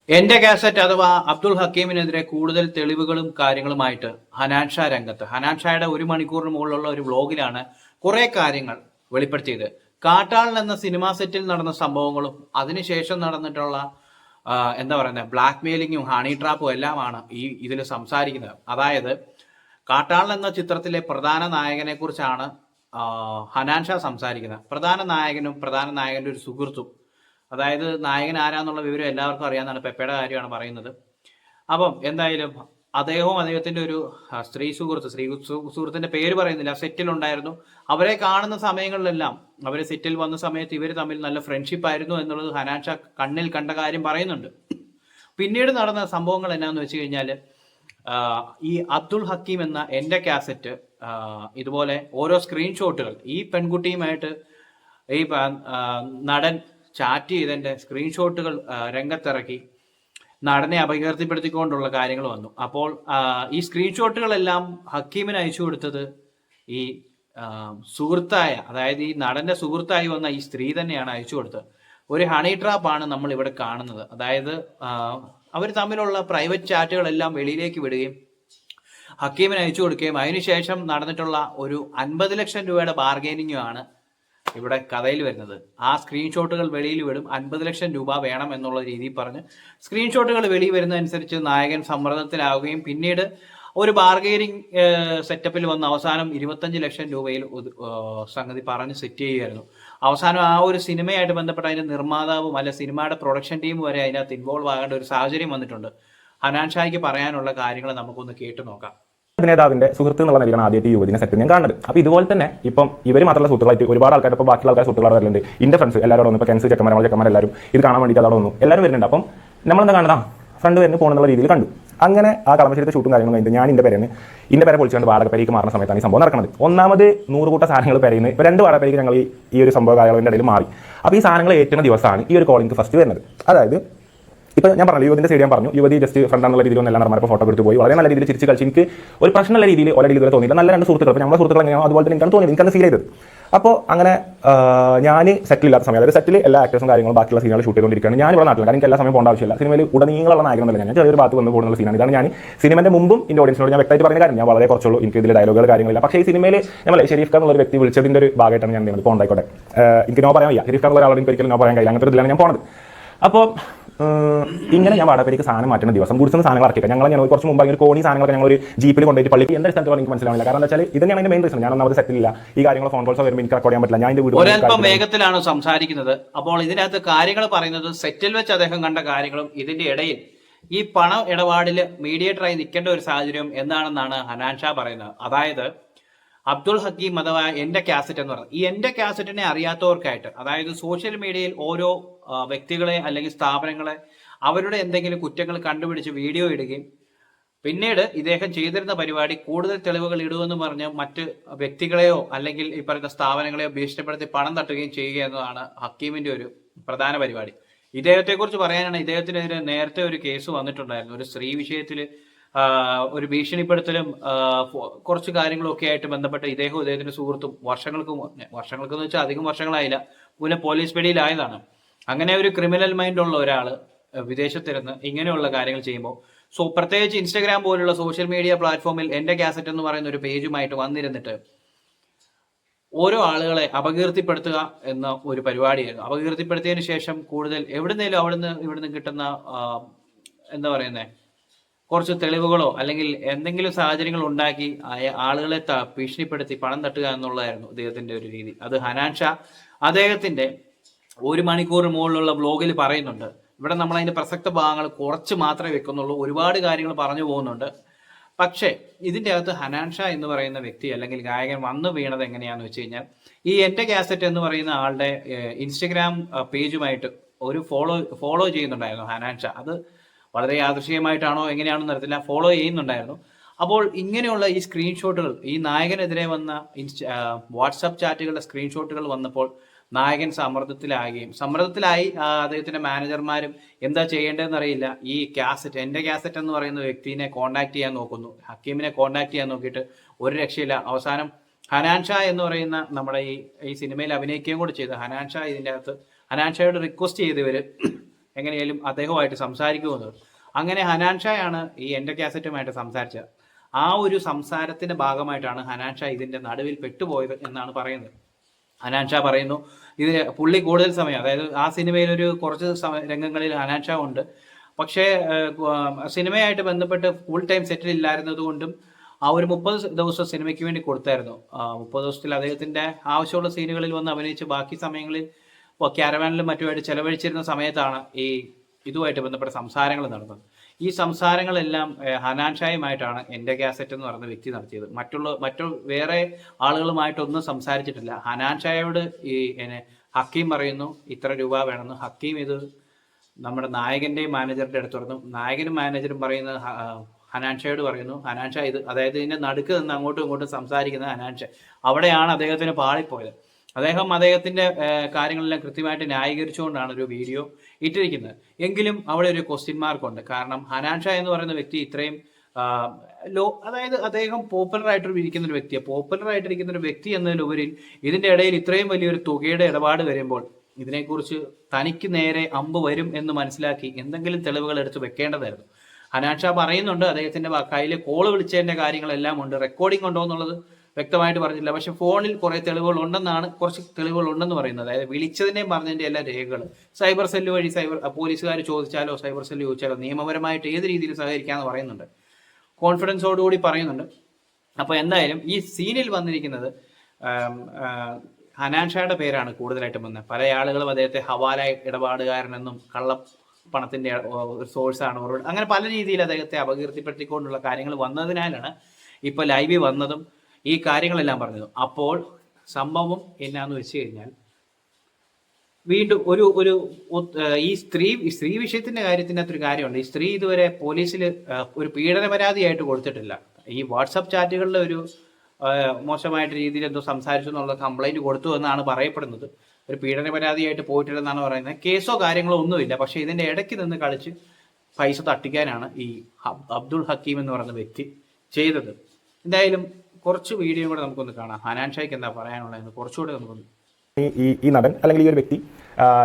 എന്റെ കാസറ്റ് അഥവാ അബ്ദുൾ ഹക്കീമിനെതിരെ കൂടുതൽ തെളിവുകളും കാര്യങ്ങളുമായിട്ട് ഹനാൻ ഷാ രംഗത്ത്. ഹനാൻ ഷായുടെ 1 മണിക്കൂറിന് മുകളിലുള്ള ഒരു വ്ലോഗിലാണ് കുറെ കാര്യങ്ങൾ വെളിപ്പെടുത്തിയത്. കാട്ടാളൻ എന്ന സിനിമാ സെറ്റിൽ നടന്ന സംഭവങ്ങളും അതിനുശേഷം നടന്നിട്ടുള്ള എന്താ പറയുന്നത് ബ്ലാക്ക് മെയിലിങ്ങും ഹണി ട്രാപ്പും എല്ലാമാണ് ഇതിൽ സംസാരിക്കുന്നത്. അതായത് കാട്ടാളൻ എന്ന ചിത്രത്തിലെ പ്രധാന നായകനെ കുറിച്ചാണ് ഹനാൻ ഷാ സംസാരിക്കുന്നത്. പ്രധാന നായകനും പ്രധാന നായകന്റെ ഒരു സുഹൃത്തും, അതായത് നായകൻ ആരാന്നുള്ള വിവരം എല്ലാവർക്കും അറിയാവുന്നതാണ്. പെപ്പയുടെ കാര്യമാണ് പറയുന്നത്. അപ്പം എന്തായാലും അദ്ദേഹവും അദ്ദേഹത്തിന്റെ ഒരു സ്ത്രീ സുഹൃത്തിന്റെ പേര് പറയുന്നില്ല, സെറ്റിലുണ്ടായിരുന്നു. അവരെ കാണുന്ന സമയങ്ങളിലെല്ലാം, അവര് സെറ്റിൽ വന്ന സമയത്ത് ഇവർ തമ്മിൽ നല്ല ഫ്രണ്ട്ഷിപ്പ് ആയിരുന്നു എന്നുള്ളത് ഹനാൻ ഷാ കണ്ണിൽ കണ്ട കാര്യം പറയുന്നുണ്ട്. പിന്നീട് നടന്ന സംഭവങ്ങൾ എന്നാന്ന് വെച്ച് കഴിഞ്ഞാല് ഈ അബ്ദുൾ ഹക്കീം എന്ന എന്റെ കാസറ്റ് ഇതുപോലെ ഓരോ സ്ക്രീൻഷോട്ടുകൾ ഈ പെൺകുട്ടിയുമായിട്ട് ഈ നടൻ ചാറ്റ് ചെയ്തതിന്റെ സ്ക്രീൻഷോട്ടുകൾ രംഗത്തിറക്കി നടനെ അപകീർത്തിപ്പെടുത്തിക്കൊണ്ടുള്ള കാര്യങ്ങൾ വന്നു. അപ്പോൾ ഈ സ്ക്രീൻഷോട്ടുകളെല്ലാം ഹക്കീമിന് അയച്ചു കൊടുത്തത് ഈ സുഹൃത്തായ, അതായത് ഈ നടന്റെ സുഹൃത്തായി വന്ന ഈ സ്ത്രീ തന്നെയാണ് അയച്ചു കൊടുത്തത്. ഒരു ഹണി ട്രാപ്പാണ് നമ്മൾ ഇവിടെ കാണുന്നത്. അതായത് അവർ തമ്മിലുള്ള പ്രൈവറ്റ് ചാറ്റുകളെല്ലാം വെളിയിലേക്ക് വിടുകയും ഹക്കീമിന് അയച്ചു കൊടുക്കുകയും അതിനുശേഷം നടന്നിട്ടുള്ള ഒരു 50 ലക്ഷം രൂപയുടെ ബാർഗൈനിങ്ങുമാണ് ഇവിടെ കഥയിൽ വരുന്നത്. ആ സ്ക്രീൻഷോട്ടുകൾ വെളിയിൽ വിടും, 50 ലക്ഷം രൂപ വേണം എന്നുള്ള രീതിയിൽ പറഞ്ഞ് സ്ക്രീൻഷോട്ടുകൾ വെളിയിൽ വരുന്നതനുസരിച്ച് നായകൻ സമ്മർദ്ദത്തിലാവുകയും പിന്നീട് ഒരു ബാർഗെയിനിങ് സെറ്റപ്പിൽ വന്ന് അവസാനം 25 ലക്ഷം രൂപയിൽ സംഗതി പറഞ്ഞ് സെറ്റ് ചെയ്യുകയായിരുന്നു. അവസാനം ആ ഒരു സിനിമയായിട്ട് ബന്ധപ്പെട്ട അതിന്റെ നിർമ്മാതാവും അല്ല സിനിമയുടെ പ്രൊഡക്ഷൻ ടീം വരെ അതിനകത്ത് ഇൻവോൾവ് ആകേണ്ട ഒരു സാഹചര്യം വന്നിട്ടുണ്ട്. ഹനാൻ ഷായ്ക്ക് പറയാനുള്ള കാര്യങ്ങൾ നമുക്കൊന്ന് കേട്ടു നോക്കാം. അഭിനേതാവിന്റെ സുഹൃത്ത് എന്നുള്ള നിലയിലാണ് ആദ്യമായിട്ട് ഈ യുവതിനെ സെറ്റ് ഞാൻ കാണുന്നത്. അപ്പോൾ ഇതുപോലെ തന്നെ ഇപ്പം ഇവർ മാത്രമല്ല സുഹൃത്തുക്കളായിട്ട് ഒരുപാട് ആൾക്കാർ, ഇപ്പോൾ ബാക്കിയുള്ള ആൾക്കാർ സുഹൃത്തുക്കളാണ് വരുന്നുണ്ട്. ഇന്റെ ഫ്രണ്ട്സ് എല്ലാവരും വന്നു. ഇപ്പോൾ കെൻസ് ചെക്കന്മാരെല്ലാവരും ഇത് കാണാൻ വേണ്ടിയിട്ട് അതവിടെ വന്നു. എല്ലാവരും വരുന്നുണ്ട്. അപ്പം നമ്മളെന്താ കാണുക, ഫ്രണ്ട് വരുന്ന പോകണമെന്നുള്ള രീതിയിൽ കണ്ടു. അങ്ങനെ ആ കളമശ്ശേരിത്തെ ഷൂട്ടും കാര്യങ്ങളും കഴിഞ്ഞിട്ട് ഞാൻ ഇന്റെ പേരെ പൊളിച്ചുകൊണ്ട് വാടക പേരേക്ക് മാറുന്ന സമയത്താണ് ഈ സംഭവം നടക്കുന്നത്. ഒന്നാമത് 100 കൂട്ട സാധനങ്ങൾ പേരുന്നത് ഇപ്പോൾ 2 വാടക പേരേക്ക് ഞങ്ങൾ ഈ ഒരു സംഭവ കാലയളവിൻ്റെ ഇടയിൽ മാറി. അപ്പോൾ ഈ സാധനങ്ങൾ ഏറ്റുന്ന ദിവസമാണ് ഈ ഒരു കോളിംഗ് ഫസ്റ്റ് വരുന്നത്. അതായത് ഇപ്പോൾ ഞാൻ പറഞ്ഞു യുവതിൻ്റെ സൈഡ് ഞാൻ പറഞ്ഞു, യുവതി ജസ്റ്റ് ഫ്രണ്ടാണെന്നുള്ള രീതിയിൽ എല്ലാം നടന്മാർ ഫോട്ടോ എടുത്ത് പോയി വളരെ നല്ല രീതിയിൽ ചിരിച്ച് കളിച്ച് എനിക്ക് ഒരു പ്രശ്നമുള്ള രീതിയിൽ ഓൾറെഡി ഇതുവരെ തോന്നിയില്ല. നല്ല 2 സുഹൃത്തുക്കൾ, അപ്പോൾ നമ്മുടെ സുഹൃത്തുക്കൾ എങ്ങനെയാണ് അതുപോലെ തന്നെ എനിക്കാണ് തോന്നിയത്, എനിക്കത് ഫീൽ ചെയ്തത്. അപ്പോൾ അങ്ങനെ ഞാൻ സെറ്റിലില്ലാത്ത സമയം, അതായത് സെറ്റിൽ എല്ലാ ആക്ടേഴ്സും കാര്യങ്ങളും ബാക്കിയുള്ള സീനുകൾ ഷൂട്ട് ചെയ്തുകൊണ്ടിരിക്കുകയാണ്. ഞാൻ ഇവിടെ നാട്ടിൽ, കാരണം എനിക്ക് എല്ലാ സമയം പോകേണ്ട ആവശ്യമില്ല. സിനിമയിൽ ഉടനീളമുള്ള നായകനല്ല, ഞാൻ ചെറിയൊരു ഭാഗത്ത് വന്ന് പോകുന്ന സീനാണ്. ഇതാണ് ഞാൻ സിനിമയുടെ മുമ്പും എൻ്റെ ഓഡിയൻസിനോട് ഞാൻ വ്യക്തമായിട്ട് പറയുന്ന കാര്യം. ഞാൻ വളരെ കുറച്ചുള്ളൂ, എനിക്ക് ഇതിൽ ഡയലോഗുകൾ കാര്യങ്ങളില്ല. പക്ഷേ ഈ സിനിമയിൽ നമ്മൾ ഷെരീഫ് ഖാൻ എന്നുള്ള വ്യക്തി വിളിച്ചതിൻ്റെ ഒരു ഭാഗമായിട്ടാണ് ഞാൻ ഇപ്പോൾ ഉണ്ടായിക്കോട്ടെ. എനിക്ക് നോ പറയാൻ വയ്യ, ഷെരീഫ് ഖാൻ എന്നുള്ള ഒരാളോട് എനിക്ക് ഒരിക്കലും നോ പറയാൻ കഴിയില്ല. അങ്ങനത്തെ ഇതിലാണ് ഞാൻ പോണത്. അപ്പോൾ ഇങ്ങനെ ഞാൻ വാടകപ്പേരിക്ക് സാധനം മാറ്റുന്ന ദിവസം ഗുഡ്സിന് സാധനങ്ങൾ ഇറക്കിയിട്ട് ഞാൻ കുറച്ച് മുമ്പ് ഒരു കോണി സാധനങ്ങളൊക്കെ ഞങ്ങൾ ഒരു ജീപ്പിൽ കൊണ്ടുപോയിട്ട് പള്ളിക്ക് എന്താ സ്ഥലത്ത് എനിക്ക് മനസ്സിലാവില്ല. കാരണം എന്താ വെച്ചാൽ ഇത് തന്നെയാണ് മെയിൻ റീസൺ. ഞാൻ ഒന്നാമത് സെറ്റിലില്ല, ഈ കാര്യങ്ങൾ ഫോൺ കോൾസ് വരുമ്പോൾ എനിക്ക് റെക്കോർഡ് ചെയ്യാൻ പറ്റില്ല. ഞാൻ ഇതിന്റെ വീഡിയോ ഒരല്പം വേഗത്തിലാണ് സംസാരിക്കുന്നത്. അപ്പോൾ ഇതിനകത്ത് കാര്യങ്ങൾ പറയുന്നത് സെറ്റിൽ വെച്ച് അദ്ദേഹം കണ്ട കാര്യങ്ങളും ഇതിന്റെ ഇടയിൽ ഈ പണ ഇടപാടിൽ മീഡിയേറ്ററായി നിൽക്കേണ്ട ഒരു സാഹചര്യം എന്താണെന്നാണ് ഹനാൻ ഷാ പറയുന്നത്. അതായത് അബ്ദുൾ ഹക്കീം അഥവാ എന്റെ കാസറ്റ് എന്ന് പറയുന്നത്, ഈ എന്റെ കാസറ്റിനെ അറിയാത്തവർക്കായിട്ട്, അതായത് സോഷ്യൽ മീഡിയയിൽ ഓരോ വ്യക്തികളെ അല്ലെങ്കിൽ സ്ഥാപനങ്ങളെ അവരുടെ എന്തെങ്കിലും കുറ്റങ്ങൾ കണ്ടുപിടിച്ച് വീഡിയോ ഇടുകയും പിന്നീട് ഇദ്ദേഹം ചെയ്തിരുന്ന പരിപാടി കൂടുതൽ തെളിവുകൾ ഇടുമെന്ന് പറഞ്ഞ് മറ്റ് വ്യക്തികളെയോ അല്ലെങ്കിൽ ഈ പറയുന്ന സ്ഥാപനങ്ങളെയോ ഭീഷണിപ്പെടുത്തി പണം തട്ടുകയും ചെയ്യുക എന്നതാണ് ഹക്കീമിന്റെ ഒരു പ്രധാന പരിപാടി. ഇദ്ദേഹത്തെക്കുറിച്ച് പറയാനാണ്, ഇദ്ദേഹത്തിനെതിരെ നേരത്തെ ഒരു കേസ് വന്നിട്ടുണ്ടായിരുന്നു. ഒരു സ്ത്രീ വിഷയത്തിൽ ഒരു ഭീഷണിപ്പെടുത്തലും കുറച്ച് കാര്യങ്ങളും ഒക്കെ ആയിട്ട് ബന്ധപ്പെട്ട് ഇദ്ദേഹത്തിന്റെ സുഹൃത്തും വർഷങ്ങൾക്കെന്ന് വെച്ചാൽ അധികം വർഷങ്ങളായില്ല, പിന്നെ പോലീസ് പിടിയിലായതാണ്. അങ്ങനെ ഒരു ക്രിമിനൽ മൈൻഡ് ഉള്ള ഒരാള് വിദേശത്തിരുന്ന് ഇങ്ങനെയുള്ള കാര്യങ്ങൾ ചെയ്യുമ്പോൾ പ്രത്യേകിച്ച് ഇൻസ്റ്റഗ്രാം പോലുള്ള സോഷ്യൽ മീഡിയ പ്ലാറ്റ്ഫോമിൽ എന്റെ കാസറ്റ് എന്ന് പറയുന്ന ഒരു പേജുമായിട്ട് വന്നിരുന്നിട്ട് ഓരോ ആളുകളെ അപകീർത്തിപ്പെടുത്തുക എന്ന ഒരു പരിപാടിയായിരുന്നു. അപകീർത്തിപ്പെടുത്തിയതിനു ശേഷം കൂടുതൽ എവിടുന്നേലും ഇവിടുന്ന് കിട്ടുന്ന എന്താ പറയുന്നേ കുറച്ച് തെളിവുകളോ അല്ലെങ്കിൽ എന്തെങ്കിലും സാഹചര്യങ്ങൾ ഉണ്ടാക്കി ആളുകളെ ഭീഷണിപ്പെടുത്തി പണം തട്ടുക എന്നുള്ളതായിരുന്നു അദ്ദേഹത്തിന്റെ ഒരു രീതി. അത് ഹനാൻ ഷാ അദ്ദേഹത്തിന്റെ 1 മണിക്കൂർ മുകളിലുള്ള ബ്ലോഗിൽ പറയുന്നുണ്ട്. ഇവിടെ നമ്മൾ അതിന്റെ പ്രസക്ത ഭാഗങ്ങൾ കുറച്ച് മാത്രമേ വെക്കുന്നുള്ളൂ, ഒരുപാട് കാര്യങ്ങൾ പറഞ്ഞു പോകുന്നുണ്ട്. പക്ഷേ ഇതിന്റെ അകത്ത് ഹനാൻ ഷാ എന്ന് പറയുന്ന വ്യക്തി അല്ലെങ്കിൽ ഗായകൻ വന്നു വീണത് എങ്ങനെയാന്ന് വെച്ച് കഴിഞ്ഞാൽ, ഈ എന്റെ കാസറ്റ് എന്ന് പറയുന്ന ആളുടെ ഇൻസ്റ്റഗ്രാം പേജുമായിട്ട് ഒരു ഫോളോ ചെയ്യുന്നുണ്ടായിരുന്നു ഹനാൻ ഷാ. അത് വളരെ യാദൃശ്ചികമായിട്ടാണോ എങ്ങനെയാണെന്ന് അറിയത്തില്ല, ഫോളോ ചെയ്യുന്നുണ്ടായിരുന്നു. അപ്പോൾ ഇങ്ങനെയുള്ള ഈ സ്ക്രീൻഷോട്ടുകൾ, ഈ നായകനെതിരെ വന്ന വാട്സാപ്പ് ചാറ്റുകളുടെ സ്ക്രീൻഷോട്ടുകൾ വന്നപ്പോൾ നായകൻ സമ്മർദ്ദത്തിലായി അദ്ദേഹത്തിന്റെ മാനേജർമാരും എന്താ ചെയ്യേണ്ടതെന്ന് അറിയില്ല. ഈ കാസറ്റ്, എന്റെ കാസറ്റ് എന്ന് പറയുന്ന വ്യക്തിനെ കോൺടാക്ട് ചെയ്യാൻ നോക്കുന്നു, ഹക്കീമിനെ കോൺടാക്ട് ചെയ്യാൻ നോക്കിയിട്ട് ഒരു രക്ഷയില്ല. അവസാനം ഹനാൻ ഷാ എന്ന് പറയുന്ന നമ്മുടെ ഈ സിനിമയിൽ അഭിനയിക്കുകയും കൂടി ചെയ്ത ഹനാൻ ഷാ ഇതിൻ്റെ അകത്ത് ഹനാൻ ഷായോട് റിക്വസ്റ്റ് ചെയ്ത് ഇവര് എങ്ങനെയാലും അദ്ദേഹവുമായിട്ട് സംസാരിക്കുമെന്ന്. അങ്ങനെ ഹനാൻ ഷായാണ് ഈ എൻ്റെ കാസറ്റുമായിട്ട് സംസാരിച്ചത്. ആ ഒരു സംസാരത്തിന്റെ ഭാഗമായിട്ടാണ് ഹനാൻ ഷാ ഇതിന്റെ നടുവിൽ പെട്ടുപോയത് എന്നാണ് പറയുന്നത്. ഹനാൻ ഷാ പറയുന്നു ഇതിന് പുള്ളി കൂടുതൽ സമയം, അതായത് ആ സിനിമയിൽ ഒരു കുറച്ച് രംഗങ്ങളിൽ ഹനാൻ ഷാ ഉണ്ട്, പക്ഷേ സിനിമയായിട്ട് ബന്ധപ്പെട്ട് ഫുൾ ടൈം സെറ്റിൽ ഇല്ലായിരുന്നത് കൊണ്ടും ആ ഒരു 30 ദിവസം സിനിമയ്ക്ക് വേണ്ടി കൊടുത്തായിരുന്നു. 30 ദിവസത്തിൽ അദ്ദേഹത്തിന്റെ ആവശ്യമുള്ള സീനുകളിൽ വന്ന് അഭിനയിച്ച് ബാക്കി സമയങ്ങളിൽ ക്യാരവാനിലും മറ്റുമായിട്ട് ചെലവഴിച്ചിരുന്ന സമയത്താണ് ഈ ഇതുമായിട്ട് ബന്ധപ്പെട്ട സംസാരങ്ങൾ നടന്നത്. ഈ സംസാരങ്ങളെല്ലാം ഹനാൻ ഷായുമായിട്ടാണ് എൻ്റെ കാസറ്റ് എന്ന് പറയുന്ന വ്യക്തി നടത്തിയത്. മറ്റു വേറെ ആളുകളുമായിട്ടൊന്നും സംസാരിച്ചിട്ടില്ല. ഹനാൻ ഷായോട് ഈ ഹക്കീം പറയുന്നു ഇത്ര രൂപ വേണമെന്ന്. ഹക്കീം ഇത് നമ്മുടെ നായകന്റെയും മാനേജറുടെ അടുത്ത് പറഞ്ഞു. നായകനും മാനേജറും പറയുന്നത് ഹനാൻ ഷായോട് പറയുന്നു. ഹനാൻ ഷാ ഇത്, അതായത് ഇതിന്റെ നടുക്ക് നിന്ന് അങ്ങോട്ടും ഇങ്ങോട്ടും സംസാരിക്കുന്നത് ഹനാൻ ഷാ. അവിടെയാണ് അദ്ദേഹത്തിന് പാളിപ്പോയത്. അദ്ദേഹത്തിന്റെ കാര്യങ്ങളെല്ലാം കൃത്യമായിട്ട് ന്യായീകരിച്ചുകൊണ്ടാണ് ഒരു വീഡിയോ ഇട്ടിരിക്കുന്നത്. എങ്കിലും അവിടെ ഒരു ക്വസ്റ്റ്യൻ മാർക്കുണ്ട്. കാരണം ഹനാൻ ഷാ എന്ന് പറയുന്ന വ്യക്തി ഇത്രയും അതായത് അദ്ദേഹം പോപ്പുലർ ആയിട്ടിരിക്കുന്ന ഒരു വ്യക്തിയാണ്. പോപ്പുലർ ആയിട്ടിരിക്കുന്ന ഒരു വ്യക്തി എന്നതിലുപരി ഇതിന്റെ ഇടയിൽ ഇത്രയും വലിയൊരു തുകയുടെ ഇടപാട് വരുമ്പോൾ ഇതിനെക്കുറിച്ച് തനിക്ക് നേരെ അമ്പ് വരും എന്ന് മനസ്സിലാക്കി എന്തെങ്കിലും തെളിവുകൾ എടുത്ത് വെക്കേണ്ടതായിരുന്നു. ഹനാൻ ഷാ പറയുന്നുണ്ട് അദ്ദേഹത്തിന്റെ കയ്യിൽ കോള് വിളിച്ചതിന്റെ കാര്യങ്ങളെല്ലാം ഉണ്ട്. റെക്കോർഡിംഗ് ഉണ്ടോ എന്നുള്ളത് വ്യക്തമായിട്ട് പറഞ്ഞില്ല. പക്ഷെ ഫോണിൽ കുറച്ച് തെളിവുകൾ ഉണ്ടെന്ന് പറയുന്നത്. അതായത് വിളിച്ചതിന്റെയും പറഞ്ഞതിന്റെ എല്ലാ രേഖകൾ സൈബർ സെല്ല് വഴി പോലീസുകാർ ചോദിച്ചാലോ സൈബർ സെല്ല് ചോദിച്ചാലോ നിയമപരമായിട്ട് ഏത് രീതിയിൽ സഹകരിക്കാമെന്ന് പറയുന്നുണ്ട്. കോൺഫിഡൻസോടുകൂടി പറയുന്നുണ്ട്. അപ്പോൾ എന്തായാലും ഈ സീനിൽ വന്നിരിക്കുന്നത് ഹനാൻ ഷായുടെ പേരാണ് കൂടുതലായിട്ടും വന്നത്. പല ആളുകളും അദ്ദേഹത്തെ ഹവാല ഇടപാടുകാരനെന്നും കള്ളപ്പണത്തിന്റെ സോഴ്സാണ്, അങ്ങനെ പല രീതിയിൽ അദ്ദേഹത്തെ അപകീർത്തിപ്പെടുത്തിക്കൊണ്ടുള്ള കാര്യങ്ങൾ വന്നതിനാലാണ് ഇപ്പൊ ലൈവിൽ വന്നതും ഈ കാര്യങ്ങളെല്ലാം പറഞ്ഞത്. അപ്പോൾ സംഭവം എന്നാന്ന് വെച്ച് കഴിഞ്ഞാൽ വീണ്ടും ഒരു ഈ സ്ത്രീ വിഷയത്തിന്റെ കാര്യത്തിനകത്തൊരു കാര്യമുണ്ട്. ഈ സ്ത്രീ ഇതുവരെ പോലീസിൽ ഒരു പീഡന പരാതിയായിട്ട് കൊടുത്തിട്ടില്ല. ഈ വാട്സപ്പ് ചാറ്റുകളിൽ ഒരു മോശമായിട്ട് രീതിയിൽ എന്തോ സംസാരിച്ചു എന്നുള്ള കംപ്ലൈന്റ് കൊടുത്തു എന്നാണ് പറയപ്പെടുന്നത്. ഒരു പീഡന പരാതിയായിട്ട് പോയിട്ടില്ലെന്നാണ് പറയുന്നത്. കേസോ കാര്യങ്ങളോ ഒന്നുമില്ല. പക്ഷെ ഇതിന്റെ ഇടയ്ക്ക് നിന്ന് കളിച്ച് പൈസ തട്ടിക്കാനാണ് ഈ അബ്ദുൾ ഹക്കീം എന്ന് പറയുന്ന വ്യക്തി ചെയ്തത്. എന്തായാലും കുറച്ച് വീഡിയോ കൂടെ നമുക്കൊന്ന് കാണാം. ഹനാൻ ഷായ്ക്ക് എന്താ പറയാനുള്ളതെന്ന് കുറച്ചുകൂടെ നമുക്കൊന്ന്. ഈ നടൻ അല്ലെങ്കിൽ ഈ ഒരു വ്യക്തി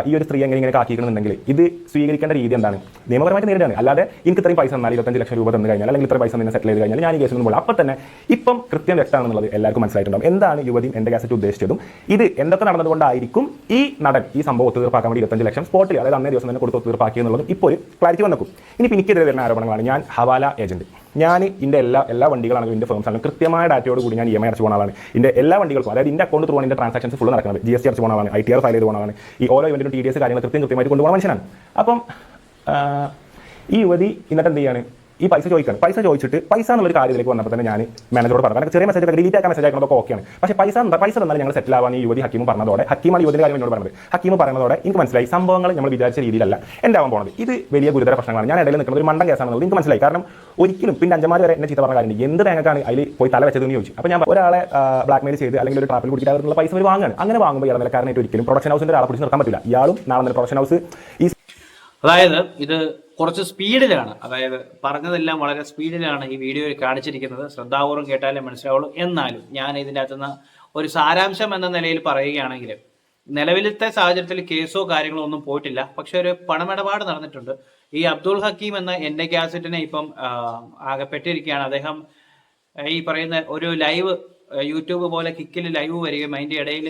ഈ ഒരു സ്ത്രീ എങ്ങനെ കാക്കിക്കണമെന്നുണ്ടെങ്കിൽ ഇത് സ്വീകരിക്കേണ്ട രീതി എന്താണ്? നിയമപരമായിട്ട് നേരിടാണ്. അല്ലാതെ എനിക്ക് ഇത്രയും പൈസ തന്നാൽ 25 ലക്ഷം രൂപ തന്നു കഴിഞ്ഞാൽ അല്ലെങ്കിൽ ഇത്ര പൈസ നിന്ന് സെറ്റിൽ ചെയ്ത് കഴിഞ്ഞാൽ ഞാൻ ഈ കേസിൽ നിന്നും അപ്പോൾ തന്നെ ഇപ്പം കൃത്യം വ്യക്തമാണെന്നുള്ളത് എല്ലാവർക്കും മനസ്സിലായിട്ടുണ്ടാവും. എന്താണ് യുവതി എൻ്റെ കാസറ്റ് ഉദ്ദേശിച്ചതും ഇത് എന്തൊക്കെ നടന്നതുകൊണ്ടായിരിക്കും ഈ നടൻ ഈ സംഭവം ഒത്തുതീർപ്പാക്കാൻ വേണ്ടി 25 ലക്ഷം സ്പോട്ടിൽ, അതായത് അന്നേ ദിവസം തന്നെ കൊടുത്ത് ഒത്തുതീർപ്പാക്കി എന്നുള്ളതും ഇപ്പോൾ ഒരു ക്ലാരിറ്റി വന്നേക്കും. ഇനിയിപ്പോൾ എനിക്കെതിരെ വരുന്ന ആരോപണങ്ങളാണ് ഞാൻ ഹവാല ഏജന്റ്. ഞാൻ എൻ്റെ എല്ലാ വണ്ടികളാണെങ്കിലും എൻ്റെ ഫേംസ് ആണെങ്കിലും കൃത്യമായ ഡാറ്റയോട് കൂടി ഞാൻ EMI അടച്ചു പോകുന്ന ആളാണ്. എൻ്റെ എല്ലാ വണ്ടികൾക്കും, അതായത് എൻ്റെ അക്കൗണ്ട് ത്രൂ ആണ് എൻ്റെ ട്രാൻസാക്ഷൻസ് ഫുൾ നടക്കുന്നത്. GST അടച്ചു പോകുന്ന ആളാണ്, ITR ഫയൽ ചെയ്ത് പോകുന്നതാണ്. ഈ ഓരോ ഇവന്റിനും TDS കാര്യങ്ങൾ കൃത്യമായിട്ട് കൊണ്ടുപോകുന്ന മനുഷ്യനാണ്. അപ്പം ഈ യുവതി എന്നിട്ട് എന്ത് ചെയ്യാണ്? ഈ പൈസ ചോദിക്കുകയാണ്. പൈസ ചോദിച്ചിട്ട് പൈസ എന്നുള്ളൊരു കാര്യത്തിലേക്ക് വന്നപ്പോൾ തന്നെ ഞാൻ മാനേജറോട് പറഞ്ഞു. കാരണം ചെറിയ മെസ്സേജ് ഒക്കെ ഡിലീറ്റ് ആക്കാൻ മെസ്സേജ് ആക്കുന്നതൊക്കെ ഓക്കെയാണ്. പക്ഷേ പൈസ തന്നാൽ ഞങ്ങൾ സെറ്റിൽ ആവാൻ ഈ യുവതി ഹക്കീം പറഞ്ഞതോടെ, ഹക്കീമാണ് യുവതിയുടെ കാര്യം എന്നോട് പറഞ്ഞത്. ഹക്കീം പറയുന്നതോടെ എനിക്ക് മനസ്സിലായി സംഭവങ്ങൾ നമ്മൾ വിചാരിച്ച രീതിയിലല്ല ഉണ്ടാവാൻ പോകുന്നത്. ഇത് വലിയ ഗുരുതര പ്രശ്നങ്ങളാണ്. ഞാൻ ഇടയിൽ നിൽക്കുന്നത് ഒരു മണ്ടൻ കേസാണെന്നുള്ളത് എനിക്ക് മനസ്സിലായി. കാരണം ഒരിക്കലും പിന്നെ 5 വരെ എന്നെ ചീത്ത പറഞ്ഞ കാര്യം എന്ത് തേങ്ങക്കാണ് അതിൽ പോയി തല വെച്ചതെന്ന് ചോദിച്ചു. അപ്പോൾ ഞാൻ ഒരാളെ ബ്ലാക്ക്മെയിൽ ചെയ്ത് അല്ലെങ്കിൽ ഒരു ട്രാപ്പിൽ കുടിച്ചിട്ട് അവരുടെ പൈസ ഒരു വാങ്ങാണ്. അങ്ങനെ വാങ്ങുമ്പോൾ ഇടനിലക്കാരനായിട്ട് ഒരിക്കലും പ്രൊഡക്ഷൻ ഹൗസിന്റെ ഒരാളെ പിടിച്ച് നിർത്താൻ പറ്റില്ല. ഇയാളും നാളെ പ്രൊഡക്ഷൻ ഹൗസ് ഈ അതായത് ഇത് കുറച്ച് സ്പീഡിലാണ്, അതായത് പറഞ്ഞതെല്ലാം വളരെ സ്പീഡിലാണ് ഈ വീഡിയോയിൽ കാണിച്ചിരിക്കുന്നത്. ശ്രദ്ധാപൂർവ്വം കേട്ടാലേ മനസ്സിലാവുള്ളൂ. എന്നാലും ഞാൻ ഇതിൻ്റെ അകത്തുനിന്ന് ഒരു സാരാംശം എന്ന നിലയിൽ പറയുകയാണെങ്കിൽ നിലവിലത്തെ സാഹചര്യത്തിൽ കേസോ കാര്യങ്ങളോ ഒന്നും പോയിട്ടില്ല. പക്ഷെ ഒരു പണമിടപാട് നടന്നിട്ടുണ്ട്. ഈ അബ്ദുൾ ഹക്കീം എന്ന എൻ്റെ കാസറ്റിനെ ഇപ്പം ആകപ്പെട്ടിരിക്കുകയാണ്. അദ്ദേഹം ഈ പറയുന്ന ഒരു ലൈവ് യൂട്യൂബ് പോലെ കിക്കിൽ ലൈവ് വരികയും അതിൻ്റെ ഇടയിൽ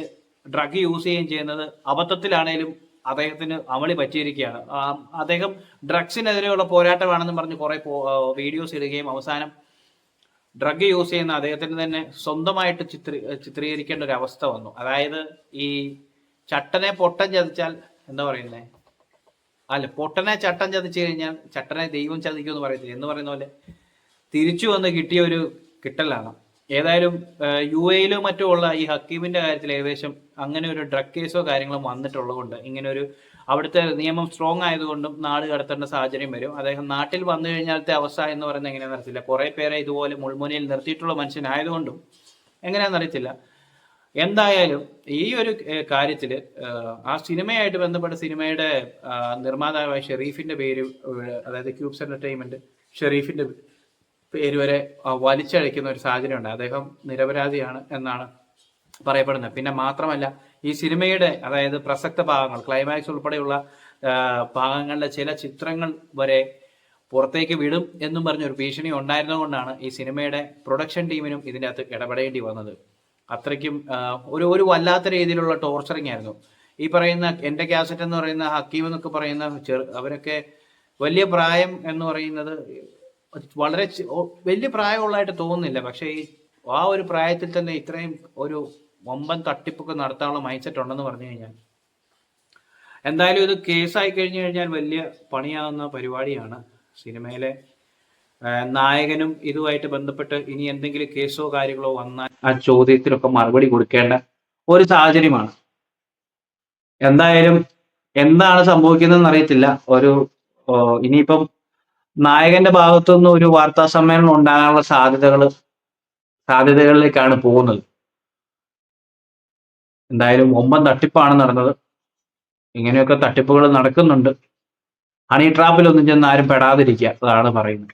ഡ്രഗ് യൂസ് ചെയ്യുകയും ചെയ്യുന്നത് അബദ്ധത്തിലാണേലും അദ്ദേഹത്തിന് അമളി പറ്റിയിരിക്കുകയാണ്. അദ്ദേഹം ഡ്രഗ്സിനെതിരെയുള്ള പോരാട്ടമാണെന്ന് പറഞ്ഞ് കുറെ വീഡിയോസ് ഇടുകയും അവസാനം ഡ്രഗ് യൂസ് ചെയ്യുന്ന അദ്ദേഹത്തിന് തന്നെ സ്വന്തമായിട്ട് ചിത്രീകരിക്കേണ്ട ഒരു അവസ്ഥ വന്നു. അതായത് ഈ ചട്ടനെ പൊട്ടൻ ചതിച്ചാൽ എന്താ പറയുന്നേ, അല്ല പൊട്ടനെ ചട്ടൻ ചതിച്ചു കഴിഞ്ഞാൽ ചട്ടനെ ദൈവം ചതിക്കും എന്ന് പറയത്തില്ല എന്ന് പറയുന്ന പോലെ തിരിച്ചു വന്ന് കിട്ടിയ ഒരു കിട്ടലാണ്. ഏതായാലും UAE-യിലോ മറ്റോ ഉള്ള ഈ ഹക്കീമിന്റെ കാര്യത്തിൽ ഏകദേശം അങ്ങനെ ഒരു ഡ്രഗ് കേസോ കാര്യങ്ങളോ വന്നിട്ടുള്ളതുകൊണ്ട് ഇങ്ങനെ ഒരു അവിടുത്തെ നിയമം സ്ട്രോങ് ആയതുകൊണ്ടും നാട് കടത്തേണ്ട സാഹചര്യം വരും. അദ്ദേഹം നാട്ടിൽ വന്നു കഴിഞ്ഞാലത്തെ അവസ്ഥ എന്ന് പറയുന്നത് എങ്ങനെയാണെന്ന് അറിയത്തില്ല. കുറെ പേരെ ഇതുപോലെ മുൾമുനയിൽ നിർത്തിയിട്ടുള്ള മനുഷ്യനായതുകൊണ്ടും എങ്ങനെയാണെന്ന് അറിയത്തില്ല. എന്തായാലും ഈ ഒരു കാര്യത്തിൽ ആ സിനിമയായിട്ട് ബന്ധപ്പെട്ട സിനിമയുടെ നിർമ്മാതാവായ ഷെരീഫിന്റെ പേര്, അതായത് ക്യൂബ്സ് എന്റർടൈൻമെന്റ് ഷെരീഫിന്റെ പേര് വരെ വലിച്ചഴയ്ക്കുന്ന ഒരു സാഹചര്യം ഉണ്ട്. അദ്ദേഹം നിരപരാധിയാണ് എന്നാണ് പറയപ്പെടുന്നത്. പിന്നെ മാത്രമല്ല ഈ സിനിമയുടെ, അതായത് പ്രസക്ത ഭാഗങ്ങൾ, ക്ലൈമാക്സ് ഉൾപ്പെടെയുള്ള ഭാഗങ്ങളിലെ ചില ചിത്രങ്ങൾ വരെ പുറത്തേക്ക് വിടും എന്നും പറഞ്ഞൊരു ഭീഷണി ഉണ്ടായിരുന്നതുകൊണ്ടാണ് ഈ സിനിമയുടെ പ്രൊഡക്ഷൻ ടീമിനും ഇതിൻ്റെ അകത്ത് ഇടപെടേണ്ടി വന്നത്. അത്രയ്ക്കും ഒരു വല്ലാത്ത രീതിയിലുള്ള ടോർച്ചറിങ് ആയിരുന്നു. ഈ പറയുന്ന എൻ്റെ കാസറ്റ് എന്ന് പറയുന്ന ഹക്കീം എന്നൊക്കെ പറയുന്ന അവരൊക്കെ വലിയ പ്രായം എന്ന് പറയുന്നത് വളരെ വലിയ പ്രായമുള്ളതായിട്ട് തോന്നുന്നില്ല. പക്ഷേ ആ ഒരു പ്രായത്തിൽ തന്നെ ഇത്രയും ഒരു വമ്പൻ തട്ടിപ്പൊക്കെ നടത്താനുള്ള മൈൻഡ് സെറ്റ് ഉണ്ടെന്ന് പറഞ്ഞു കഴിഞ്ഞാൽ എന്തായാലും ഇത് കേസായി കഴിഞ്ഞു കഴിഞ്ഞാൽ വലിയ പണിയാകുന്ന പരിപാടിയാണ്. സിനിമയിലെ നായകനും ഇതുമായിട്ട് ബന്ധപ്പെട്ട് ഇനി എന്തെങ്കിലും കേസോ കാര്യങ്ങളോ വന്നാൽ ആ ചോദ്യത്തിനൊക്കെ മറുപടി കൊടുക്കേണ്ട ഒരു സാഹചര്യമാണ്. എന്തായാലും എന്താണ് സംഭവിക്കുന്നതെന്ന് അറിയത്തില്ല. ഇനിയിപ്പം നായകന്റെ ഭാഗത്തുനിന്ന് ഒരു വാർത്താ സമ്മേളനം ഉണ്ടാകാനുള്ള സാധ്യതകളിലേക്കാണ് പോകുന്നത്. എന്തായാലും ഒമ്പൻ തട്ടിപ്പാണ് നടന്നത്. ഇങ്ങനെയൊക്കെ തട്ടിപ്പുകൾ നടക്കുന്നുണ്ട്. ഹണി ട്രാപ്പിലൊന്നും ചെന്ന് ആരും പെടാതിരിക്കുക, അതാണ് പറയുന്നത്.